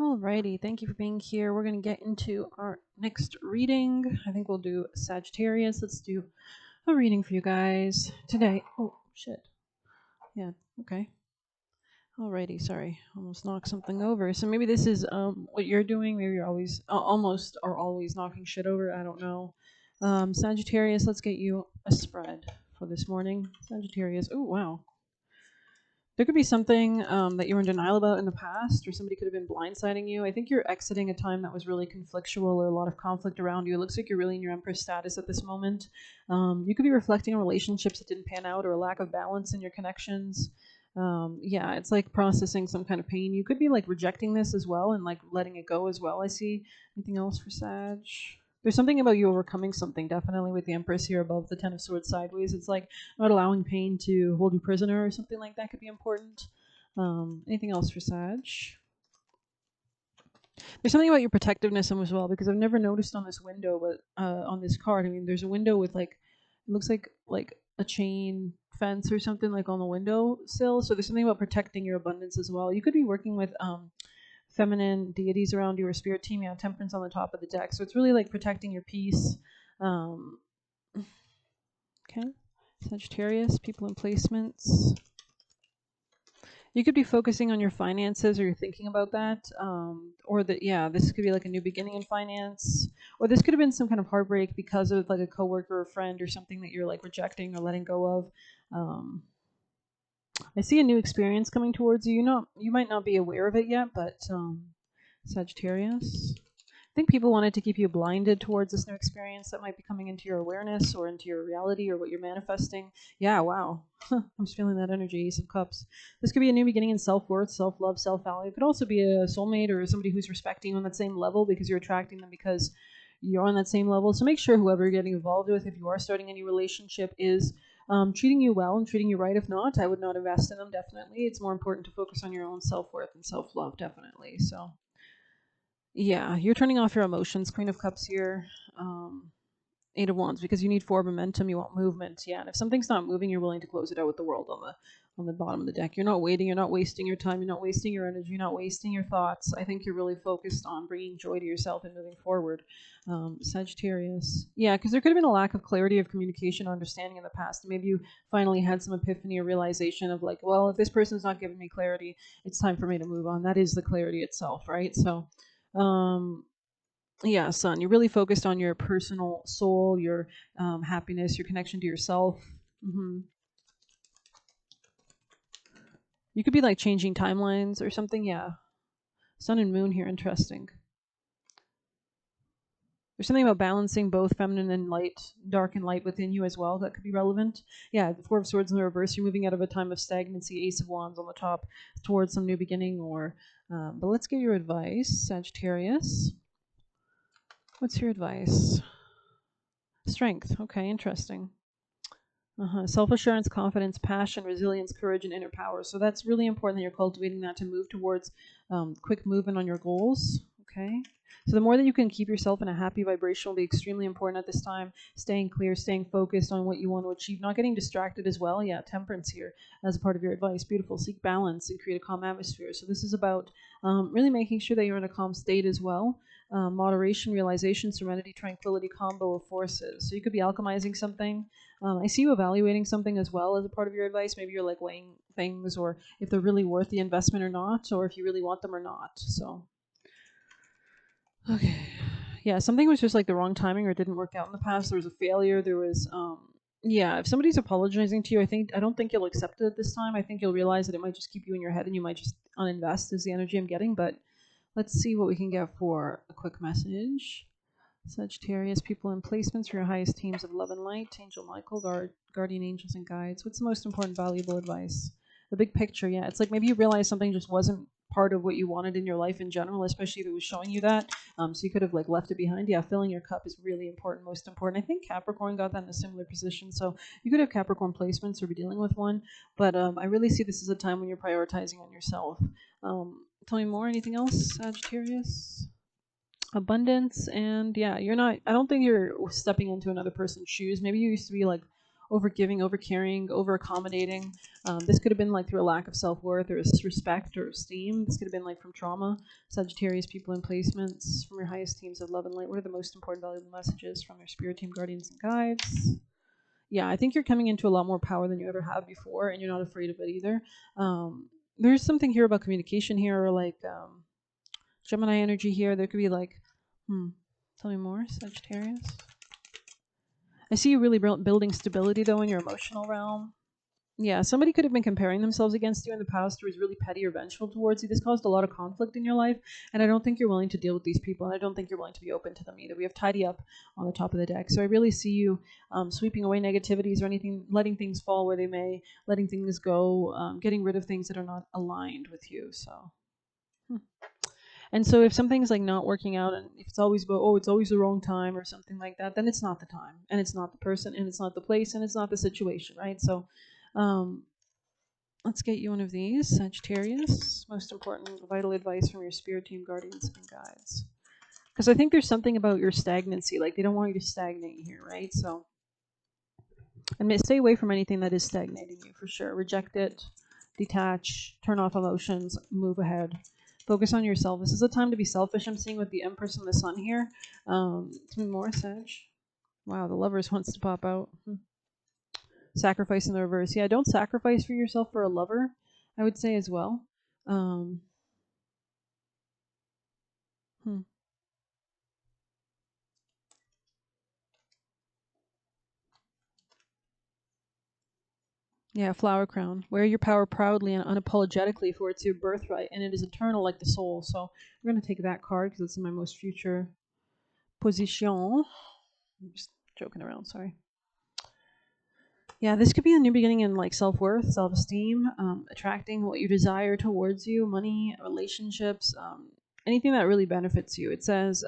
Alrighty, thank you for being here. We're going to get into our next reading. I think we'll do Sagittarius. Let's do a reading for you guys today. Oh, shit. Yeah, okay. Alrighty, sorry. Almost knocked something over. So maybe this is what you're doing. Maybe you're always, almost or always knocking shit over. I don't know. Sagittarius, let's get you a spread for this morning. Sagittarius. Oh, wow. There could be something that you were in denial about in the past, or somebody could have been blindsiding you. I think you're exiting a time that was really conflictual or a lot of conflict around you. It looks like you're really in your Empress status at this moment. You could be reflecting on relationships that didn't pan out or a lack of balance in your connections. Yeah, it's like processing some kind of pain. You could be like rejecting this as well and like letting it go as well. I see. Anything else for Sag? There's something about you overcoming something, definitely, with the Empress here above the Ten of Swords sideways. It's like not allowing pain to hold you prisoner or something like that could be important. Anything else for Sag? There's something about your protectiveness as well, because I've never noticed on this window, but on this card, I mean, there's a window with like, it looks like a chain fence or something like on the window sill. So there's something about protecting your abundance as well. You could be working with feminine deities around you or spirit team. You have temperance on the top of the deck. So it's really like protecting your peace. Okay. Sagittarius, people and placements. You could be focusing on your finances, or you're thinking about that, or that, yeah, this could be like a new beginning in finance, or this could have been some kind of heartbreak because of like a coworker or friend or something that you're like rejecting or letting go of. I see a new experience coming towards you. You might not be aware of it yet, but Sagittarius. I think people wanted to keep you blinded towards this new experience that might be coming into your awareness or into your reality or what you're manifesting. Yeah, wow. I'm just feeling that energy. Ace of Cups. This could be a new beginning in self-worth, self-love, self-value. It could also be a soulmate or somebody who's respecting you on that same level because you're attracting them because you're on that same level. So make sure whoever you're getting involved with, if you are starting any relationship, is treating you well and treating you right. If not, I would not invest in them, definitely. It's more important to focus on your own self-worth and self-love, definitely. So yeah, you're turning off your emotions. Queen of Cups here. Eight of Wands, because you need forward momentum. You want movement. Yeah, and if something's not moving, you're willing to close it out with the World on the bottom of the deck. You're not waiting. You're not wasting your time. You're not wasting your energy. You're not wasting your thoughts. I think you're really focused on bringing joy to yourself and moving forward. Sagittarius. Yeah, because there could have been a lack of clarity of communication or understanding in the past. Maybe you finally had some epiphany or realization of like, well, if this person's not giving me clarity, it's time for me to move on. That is the clarity itself, right? So yeah, Sun, you're really focused on your personal soul, your happiness, your connection to yourself. hmm You could be like changing timelines or something. Yeah, Sun and Moon here, interesting. There's something about balancing both feminine and light, dark and light within you as well that could be relevant. Yeah, the Four of Swords in the reverse. You're moving out of a time of stagnancy. Ace of Wands on the top towards some new beginning. Or, but let's get your advice, Sagittarius. What's your advice? Strength. Okay, interesting. Self-assurance, confidence, passion, resilience, courage, and inner power. So that's really important that you're cultivating that to move towards quick movement on your goals. Okay. So the more that you can keep yourself in a happy vibration will be extremely important at this time. Staying clear, staying focused on what you want to achieve, not getting distracted as well. Yeah, temperance here as a part of your advice. Beautiful. Seek balance and create a calm atmosphere. So this is about really making sure that you're in a calm state as well. Moderation, realization, serenity, tranquility, combo of forces. So you could be alchemizing something. I see you evaluating something as well as a part of your advice. Maybe you're like weighing things, or if they're really worth the investment or not, or if you really want them or not. So, okay. Yeah, something was just like the wrong timing or it didn't work out in the past. There was a failure. There was, yeah, if somebody's apologizing to you, I don't think you'll accept it at this time. I think you'll realize that it might just keep you in your head and you might just uninvest, is the energy I'm getting. But let's see what we can get for a quick message. Sagittarius, people and placements for your highest teams of love and light. Angel Michael, guardian angels and guides. What's the most important valuable advice? The big picture, yeah. It's like maybe you realize something just wasn't part of what you wanted in your life in general, especially if it was showing you that. So you could have like left it behind. Yeah, filling your cup is really important, most important. I think Capricorn got that in a similar position. So you could have Capricorn placements or be dealing with one. But I really see this as a time when you're prioritizing on yourself. Tell me more. Anything else, Sagittarius? Abundance, and yeah, I don't think you're stepping into another person's shoes. Maybe you used to be like over giving, over caring, over accommodating. This could have been like through a lack of self-worth or respect or esteem. This could have been like from trauma. Sagittarius people in placements from your highest teams of love and light. What are the most important valuable messages from your spirit team, guardians, and guides? Yeah, I think you're coming into a lot more power than you ever have before, and you're not afraid of it either. There's something here about communication here, or like Gemini energy here. There could be like, tell me more, Sagittarius. I see you really building stability though in your emotional realm. Yeah, somebody could have been comparing themselves against you in the past or was really petty or vengeful towards you. This caused a lot of conflict in your life, and I don't think you're willing to deal with these people, and I don't think you're willing to be open to them either. We have tidy up on the top of the deck, so I really see you sweeping away negativities or anything, letting things fall where they may, letting things go, getting rid of things that are not aligned with you. So. And so if something's like not working out and if it's always about, oh, it's always the wrong time or something like that, then it's not the time and it's not the person and it's not the place and it's not the situation, right? So let's get you one of these, Sagittarius. Most important vital advice from your spirit team, guardians, and guides. Because I think there's something about your stagnancy, like they don't want you to stagnate here, right? So, and stay away from anything that is stagnating you for sure. Reject it, detach, turn off emotions, move ahead. Focus on yourself. This is a time to be selfish. I'm seeing with the Empress and the Sun here. Tell me more, Sag. Wow, the Lovers wants to pop out. Sacrifice in the reverse. Yeah, don't sacrifice for yourself for a lover, I would say as well. Yeah, flower crown. Wear your power proudly and unapologetically, for it's your birthright, and it is eternal like the soul. So we're going to take that card because it's in my most future position. I'm just joking around, sorry. Yeah, this could be a new beginning in like self-worth, self-esteem, attracting what you desire towards you, money, relationships, anything that really benefits you. It says,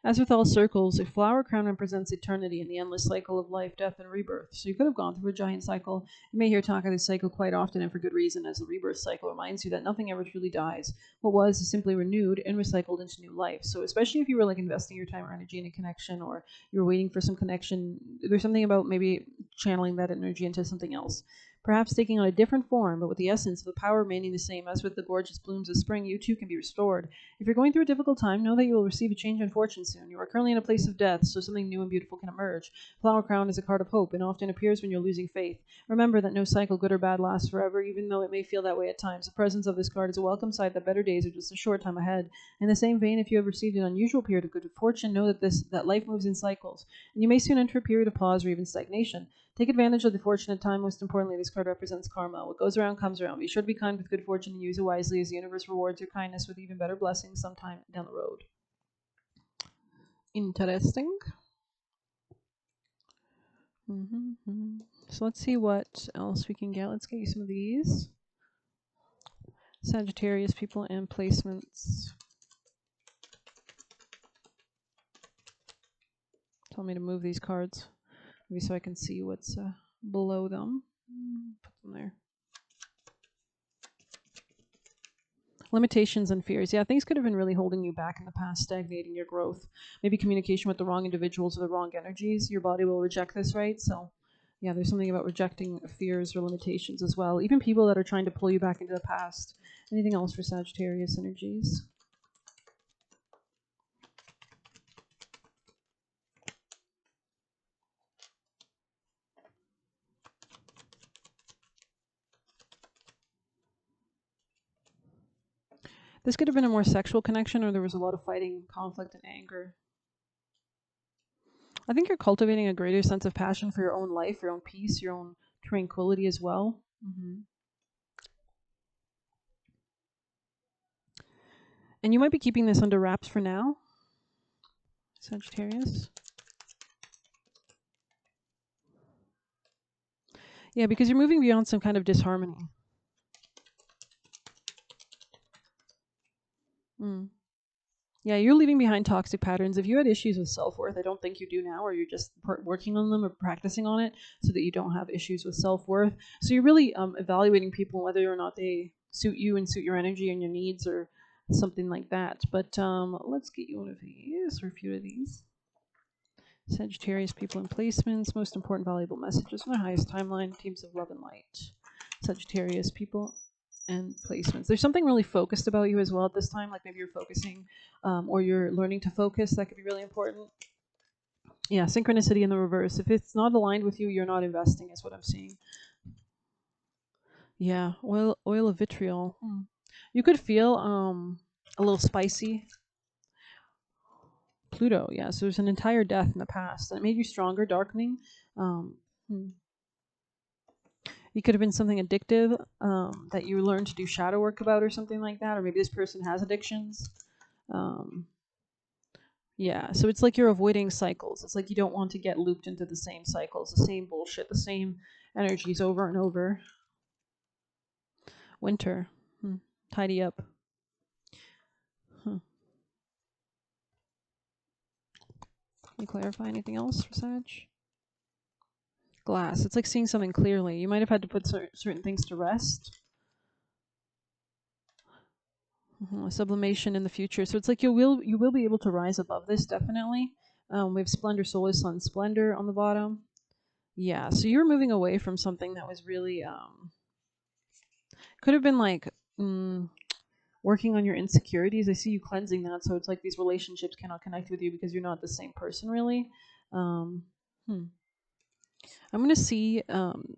as with all circles, a flower crown represents eternity and the endless cycle of life, death, and rebirth. So you could have gone through a giant cycle. You may hear talk of this cycle quite often and for good reason, as the rebirth cycle reminds you that nothing ever truly dies. What was is simply renewed and recycled into new life. So especially if you were like investing your time or energy in a connection, or you're waiting for some connection, there's something about maybe channeling that energy into something else. Perhaps taking on a different form, but with the essence of the power remaining the same. As with the gorgeous blooms of spring, you too can be restored. If you're going through a difficult time, know that you will receive a change in fortune soon. You are currently in a place of death, so something new and beautiful can emerge. Flower crown is a card of hope and often appears when you're losing faith. Remember that no cycle, good or bad, lasts forever, even though it may feel that way at times. The presence of this card is a welcome sign that better days are just a short time ahead. In the same vein, if you have received an unusual period of good fortune, know that life moves in cycles, and you may soon enter a period of pause or even stagnation. Take advantage of the fortunate time. Most importantly, this card represents karma. What goes around comes around. Be sure to be kind with good fortune and use it wisely, as the universe rewards your kindness with even better blessings sometime down the road. Interesting. So let's see what else we can get. Let's get you some of these. Sagittarius people and placements. Tell me to move these cards, maybe so I can see what's below them. Put them there. Limitations and fears. Yeah, things could have been really holding you back in the past, stagnating your growth. Maybe communication with the wrong individuals or the wrong energies. Your body will reject this, right? So, yeah, there's something about rejecting fears or limitations as well. Even people that are trying to pull you back into the past. Anything else for Sagittarius energies? This could have been a more sexual connection, or there was a lot of fighting, conflict, and anger. I think you're cultivating a greater sense of passion for your own life, your own peace, your own tranquility as well. And you might be keeping this under wraps for now, Sagittarius. Yeah, because you're moving beyond some kind of disharmony. Yeah, you're leaving behind toxic patterns. If you had issues with self-worth, I don't think you do now, or you're just working on them or practicing on it so that you don't have issues with self-worth. So you're really evaluating people, whether or not they suit you and suit your energy and your needs or something like that. But let's get you one of these or a few of these. Sagittarius people and placements, most important valuable messages from their highest timeline, teams of love and light. Sagittarius people and placements. There's something really focused about you as well at this time, like maybe you're focusing or you're learning to focus. That could be really important. Yeah, synchronicity in the reverse. If it's not aligned with you, you're not investing, is what I'm seeing. Yeah, oil of vitriol. You could feel a little spicy. Pluto, yeah. So there's an entire death in the past, and it made you stronger, darkening. You could have been something addictive that you learned to do shadow work about, or something like that. Or maybe this person has addictions. Yeah, so it's like you're avoiding cycles. It's like you don't want to get looped into the same cycles, the same bullshit, the same energies over and over. Winter. Tidy up. Can you clarify anything else for Sag? Glass. It's like seeing something clearly. You might have had to put certain things to rest. Sublimation in the future. So it's like you will be able to rise above this, definitely. We have Splendor, Solace, Sun, Splendor on the bottom. Yeah, so you're moving away from something that was really could have been like working on your insecurities. I see you cleansing that, so it's like these relationships cannot connect with you because you're not the same person, really. I'm going to see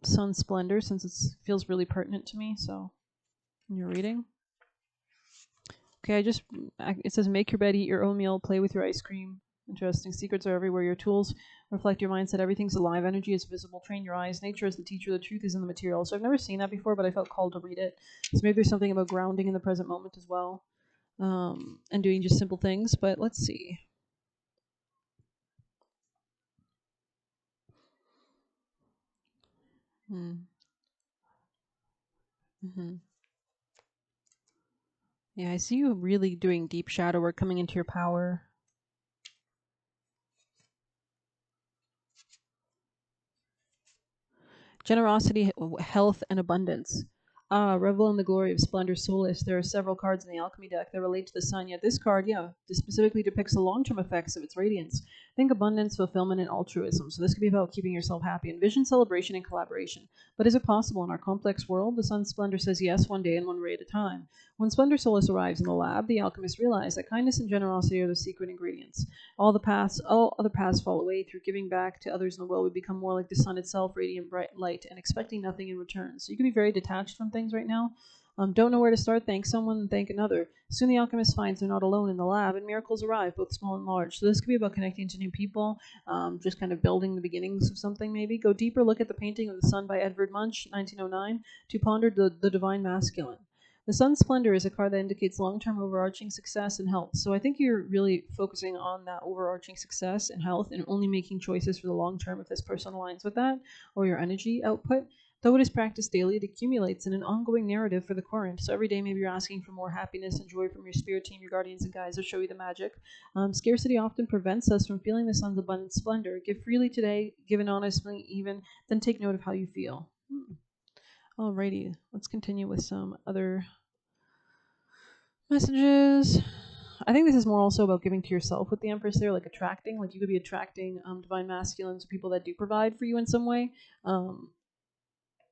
Sun Splendor since it feels really pertinent to me, so in your reading. Okay, it says make your bed, eat your own meal, play with your ice cream. Interesting. Secrets are everywhere. Your tools reflect your mindset. Everything's alive. Energy is visible. Train your eyes. Nature is the teacher. The truth is in the material. So I've never seen that before, but I felt called to read it. So maybe there's something about grounding in the present moment as well, and doing just simple things. But let's see. Yeah, I see you really doing deep shadow work, coming into your power. Generosity, health, and abundance. Revel in the glory of Splendor, Solace. There are several cards in the Alchemy deck that relate to the sun, yet this card, this specifically depicts the long-term effects of its radiance. Think abundance, fulfillment, and altruism. So this could be about keeping yourself happy. Envision celebration and collaboration. But is it possible in our complex world? The sun's splendor says yes one day and one ray at a time. When Splendor Solace arrives in the lab, the alchemists realize that kindness and generosity are the secret ingredients. All other paths fall away. Through giving back to others in the world, we become more like the sun itself, radiant, bright light, and expecting nothing in return. So you can be very detached from things right now. Don't know where to start. Thank someone and thank another. Soon the alchemist finds they're not alone in the lab, and miracles arrive, both small and large. So this could be about connecting to new people, just kind of building the beginnings of something maybe. Go deeper. Look at the painting of the sun by Edvard Munch, 1909, to ponder the divine masculine. The Sun's Splendor is a card that indicates long-term overarching success and health. So I think you're really focusing on that overarching success and health and only making choices for the long term if this person aligns with that, or your energy output. Though it is practiced daily, it accumulates in an ongoing narrative for the current. So every day maybe you're asking for more happiness and joy from your spirit team, your guardians and guides will show you the magic. Scarcity often prevents us from feeling the sun's abundant splendor. Give freely today, give in honestly even, then take note of how you feel. Alrighty, let's continue with some other messages. I think this is more also about giving to yourself with the Empress there, like attracting. Like you could be attracting divine masculines, people that do provide for you in some way.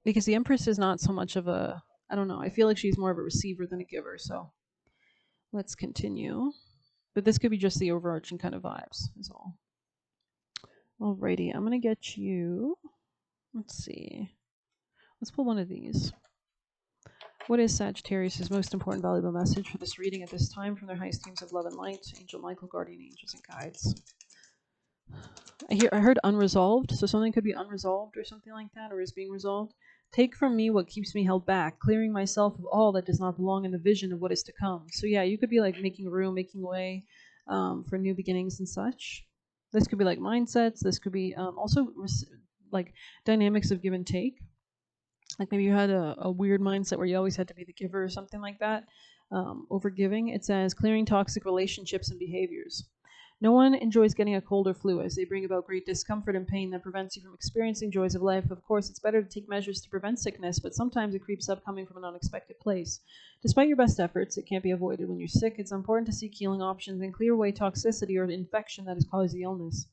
Because the Empress is not so much of a, I don't know, I feel like she's more of a receiver than a giver. So let's continue. But this could be just the overarching kind of vibes, is all. Alrighty, I'm going to get you, let's see. Let's pull one of these. What is Sagittarius' most important valuable message for this reading at this time from their highest teams of love and light, Angel Michael, Guardian Angels, and Guides? I heard unresolved, so something could be unresolved or something like that, or is being resolved. Take from me what keeps me held back, clearing myself of all that does not belong in the vision of what is to come. So yeah, you could be like making room, making way for new beginnings and such. This could be like mindsets. This could be also like dynamics of give and take. Like maybe you had a weird mindset where you always had to be the giver or something like that. Over giving. It says clearing toxic relationships and behaviors. No one enjoys getting a cold or flu, as they bring about great discomfort and pain that prevents you from experiencing joys of life. Of course, it's better to take measures to prevent sickness, but sometimes it creeps up coming from an unexpected place. Despite your best efforts, it can't be avoided. When you're sick, it's important to seek healing options and clear away toxicity or infection that has caused the illness.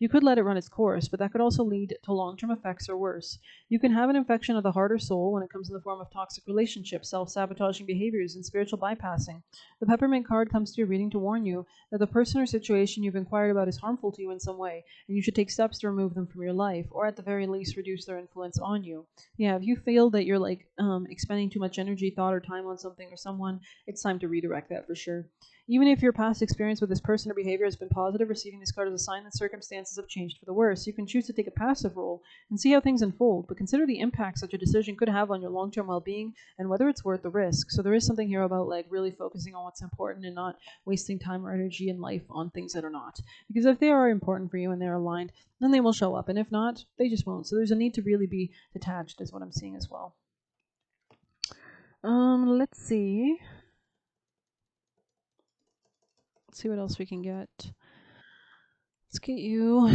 You could let it run its course, but that could also lead to long-term effects or worse. You can have an infection of the heart or soul when it comes in the form of toxic relationships, self-sabotaging behaviors, and spiritual bypassing. The peppermint card comes to your reading to warn you that the person or situation you've inquired about is harmful to you in some way, and you should take steps to remove them from your life, or at the very least reduce their influence on you. Yeah, if you feel that you're like expending too much energy, thought, or time on something or someone, it's time to redirect that for sure. Even if your past experience with this person or behavior has been positive, receiving this card is a sign that circumstances have changed for the worse. You can choose to take a passive role and see how things unfold, but consider the impact such a decision could have on your long-term well-being and whether it's worth the risk. So there is something here about like really focusing on what's important and not wasting time or energy in life on things that are not. Because if they are important for you and they're aligned, then they will show up, and if not, they just won't. So there's a need to really be detached, is what I'm seeing as well. Let's see. Let's see what else we can get. Let's get you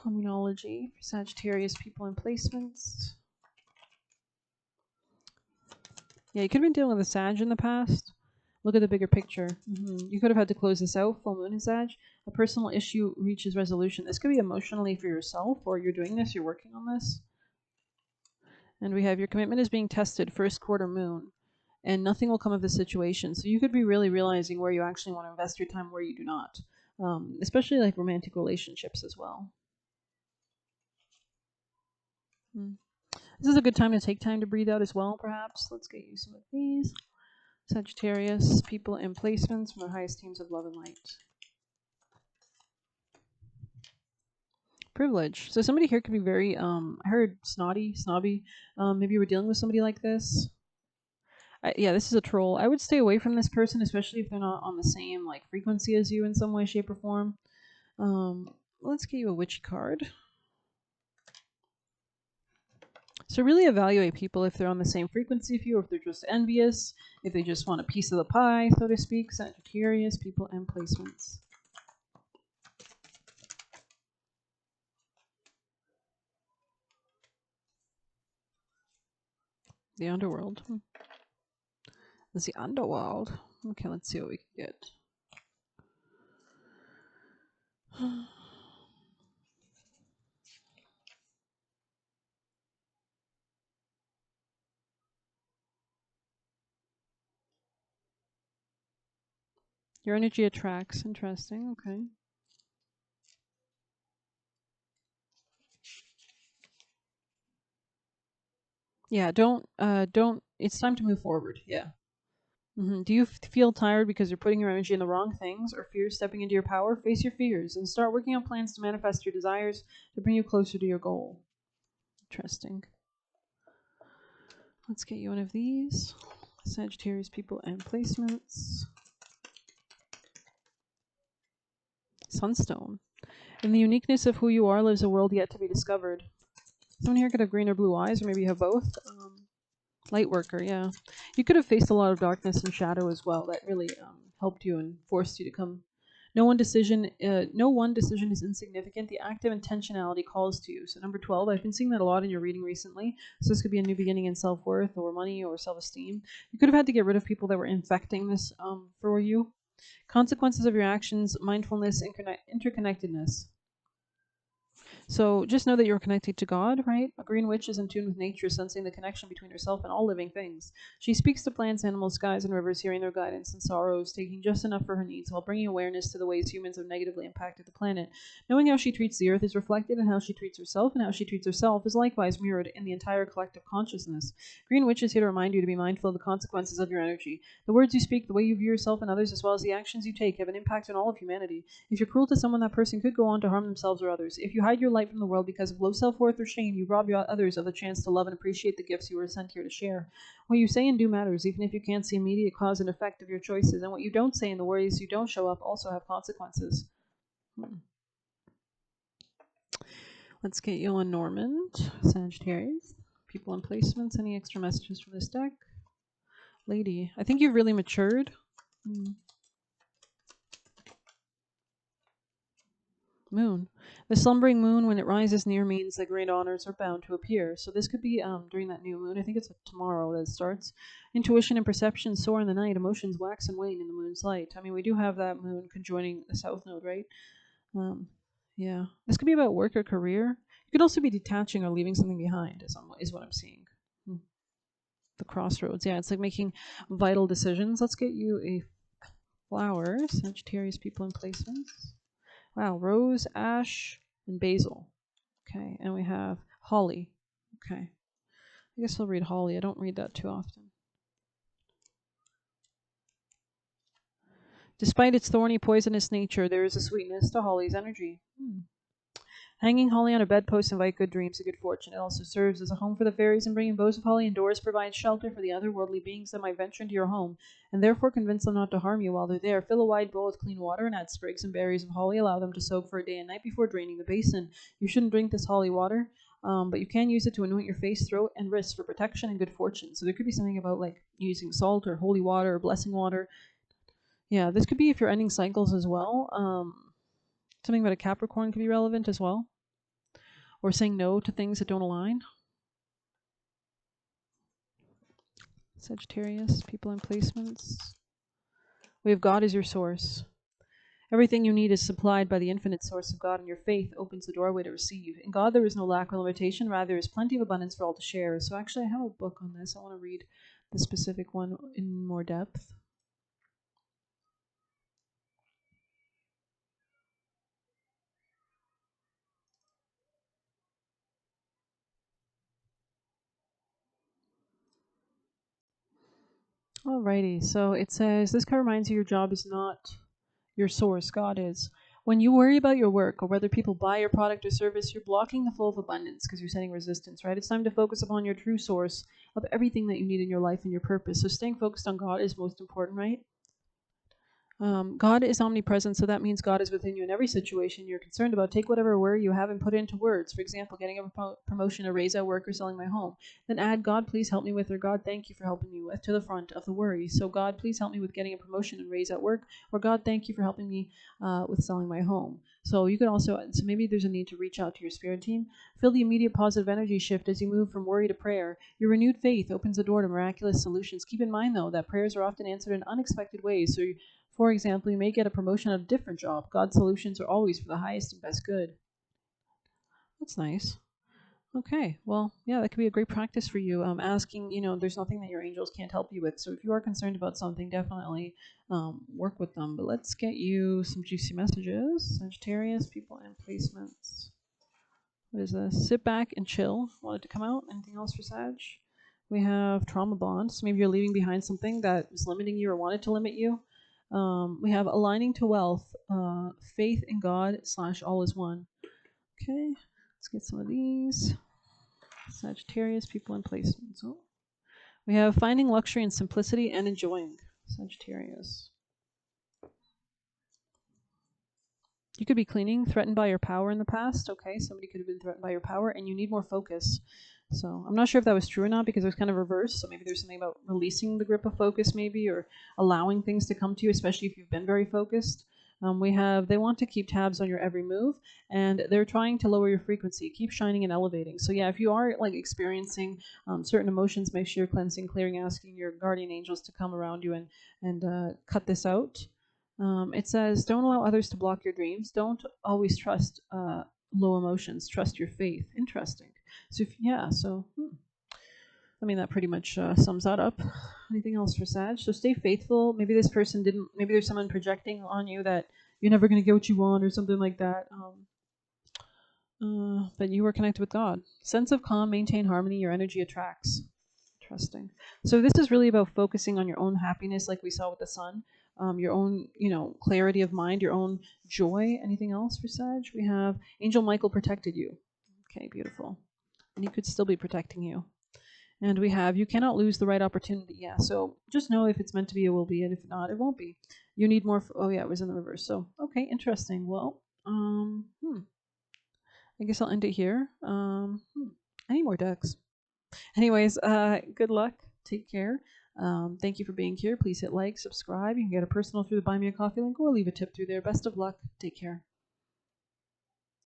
immunology for Sagittarius people and placements. Yeah, you could have been dealing with a Sag in the past. Look at the bigger picture. You could have had to close this out. Full moon in Sag. A personal issue reaches resolution. This could be emotionally for yourself, or you're doing this, you're working on this. And we have your commitment is being tested, first quarter moon. And nothing will come of this situation. So you could be really realizing where you actually want to invest your time, where you do not. Especially like romantic relationships as well. This is a good time to take time to breathe out as well, perhaps. Let's get you some of these. Sagittarius, people and placements from their highest teams of love and light. Privilege. So somebody here could be very, I heard snobby. Maybe you were dealing with somebody like this. Yeah, this is a troll. I would stay away from this person, especially if they're not on the same like frequency as you in some way, shape, or form. Let's get you a witchy card. So really evaluate people if they're on the same frequency as you, or if they're just envious, if they just want a piece of the pie, so to speak. Sagittarius, people and placements. The underworld. It's the underworld. Okay, let's see what we can get. Your energy attracts. Interesting. Okay. Yeah, don't, it's time to move forward. Yeah. Do you feel tired because you're putting your energy in the wrong things, or fear stepping into your power? Face your fears and start working on plans to manifest your desires to bring you closer to your goal. Interesting. Let's get you one of these. Sagittarius people and placements. Sunstone. In the uniqueness of who you are lives a world yet to be discovered. Someone here could have green or blue eyes, or maybe you have both. Light worker, yeah. You could have faced a lot of darkness and shadow as well. That really helped you and forced you to come. No one decision is insignificant. The active intentionality calls to you. So number 12, I've been seeing that a lot in your reading recently. So this could be a new beginning in self-worth or money or self-esteem. You could have had to get rid of people that were infecting this for you. Consequences of your actions, mindfulness, interconnectedness. So just know that you're connected to God, right? A green witch is in tune with nature, sensing the connection between herself and all living things. She speaks to plants, animals, skies, and rivers, hearing their guidance and sorrows, taking just enough for her needs while bringing awareness to the ways humans have negatively impacted the planet. Knowing how she treats the earth is reflected in how she treats herself, and how she treats herself is likewise mirrored in the entire collective consciousness. Green witch is here to remind you to be mindful of the consequences of your energy. The words you speak, the way you view yourself and others, as well as the actions you take, have an impact on all of humanity. If you're cruel to someone, that person could go on to harm themselves or others. If you hide your light from the world because of low self-worth or shame, you rob others of the chance to love and appreciate the gifts you were sent here to share. What you say and do matters, even if you can't see immediate cause and effect of your choices, and what you don't say and the ways you don't show up also have consequences. Let's get you a Normand, Sagittarius. People and placements. Any extra messages from this deck? Lady, I think you've really matured. Moon. The slumbering moon, when it rises near, means that great honors are bound to appear. So this could be during that new moon. I think it's tomorrow that it starts. Intuition and perception soar in the night. Emotions wax and wane in the moon's light. I mean, we do have that moon conjoining the south node, right? Yeah. This could be about work or career. You could also be detaching or leaving something behind, is what I'm seeing. Hmm. The crossroads. Yeah, it's like making vital decisions. Let's get you a flower. Sagittarius people in placements. Wow, rose, ash, and basil. Okay, and we have holly. Okay. I guess I'll read holly. I don't read that too often. Despite its thorny, poisonous nature, there is a sweetness to holly's energy. Hanging holly on a bedpost invite good dreams and good fortune. It also serves as a home for the fairies, and bringing bows of holly indoors provides shelter for the otherworldly beings that might venture into your home, and therefore convince them not to harm you while they're there. Fill a wide bowl with clean water and add sprigs and berries of holly. Allow them to soak for a day and night before draining the basin. You shouldn't drink this holly water, but you can use it to anoint your face, throat, and wrists for protection and good fortune. So there could be something about like using salt or holy water or blessing water. Yeah, this could be if you're ending cycles as well. Something about a Capricorn could be relevant as well, or saying no to things that don't align. Sagittarius, people in placements. We have God as your source. Everything you need is supplied by the infinite source of God, and your faith opens the doorway to receive. In God, there is no lack or limitation. Rather, there is plenty of abundance for all to share. So actually, I have a book on this. I want to read the specific one in more depth. Alrighty, so it says, this card reminds you your job is not your source, God is. When you worry about your work or whether people buy your product or service, you're blocking the flow of abundance because you're setting resistance, right? It's time to focus upon your true source of everything that you need in your life and your purpose. So staying focused on God is most important, right? God is omnipresent, so that means God is within you in every situation you're concerned about. Take whatever worry you have and put it into words. For example, getting a promotion, a raise at work, or selling my home. Then add, God, please help me with, or God, thank you for helping me with, to the front of the worry. So, God, please help me with getting a promotion and raise at work, or God, thank you for helping me with selling my home. So you can also, so maybe there's a need to reach out to your spirit team. Feel the immediate positive energy shift as you move from worry to prayer. Your renewed faith opens the door to miraculous solutions. Keep in mind, though, that prayers are often answered in unexpected ways. So for example, you may get a promotion at a different job. God's solutions are always for the highest and best good. That's nice. Okay, well, yeah, that could be a great practice for you. Asking, there's nothing that your angels can't help you with. So if you are concerned about something, definitely work with them. But let's get you some juicy messages. Sagittarius, people and placements. What is this? Sit back and chill. Want it to come out? Anything else for Sag? We have trauma bonds. Maybe you're leaving behind something that is limiting you or wanted to limit you. We have aligning to wealth, faith in God / all is one. Okay, let's get some of these. Sagittarius, people in placements. Oh. We have finding luxury and simplicity and enjoying. Sagittarius. You could be cleaning, threatened by your power in the past. Okay, somebody could have been threatened by your power, and you need more focus. So I'm not sure if that was true or not because it was kind of reversed. So maybe there's something about releasing the grip of focus, maybe, or allowing things to come to you, especially if you've been very focused. They want to keep tabs on your every move, and they're trying to lower your frequency. Keep shining and elevating. So yeah, if you are like experiencing certain emotions, make sure you're cleansing, clearing, asking your guardian angels to come around you and cut this out. It says, don't allow others to block your dreams. Don't always trust low emotions. Trust your faith. Interesting. So, I mean, that pretty much sums that up. Anything else for Sag? So stay faithful. Maybe this person didn't, maybe there's someone projecting on you that you're never going to get what you want or something like that. But you are connected with God. Sense of calm, maintain harmony, your energy attracts. Interesting. So this is really about focusing on your own happiness, like we saw with the sun, your own, clarity of mind, your own joy. Anything else for Sag? We have Angel Michael protected you. Okay, beautiful. And he could still be protecting you. And we have you cannot lose the right opportunity. Yeah, so just know if it's meant to be, it will be, and if not, it won't be. You need more. Oh yeah, it was in the reverse. So okay, interesting. Well, I guess I'll end it here. Any more decks? Anyways, good luck. Take care. Thank you for being here. Please hit like, subscribe. You can get a personal through the Buy Me a Coffee link or leave a tip through there. Best of luck. Take care.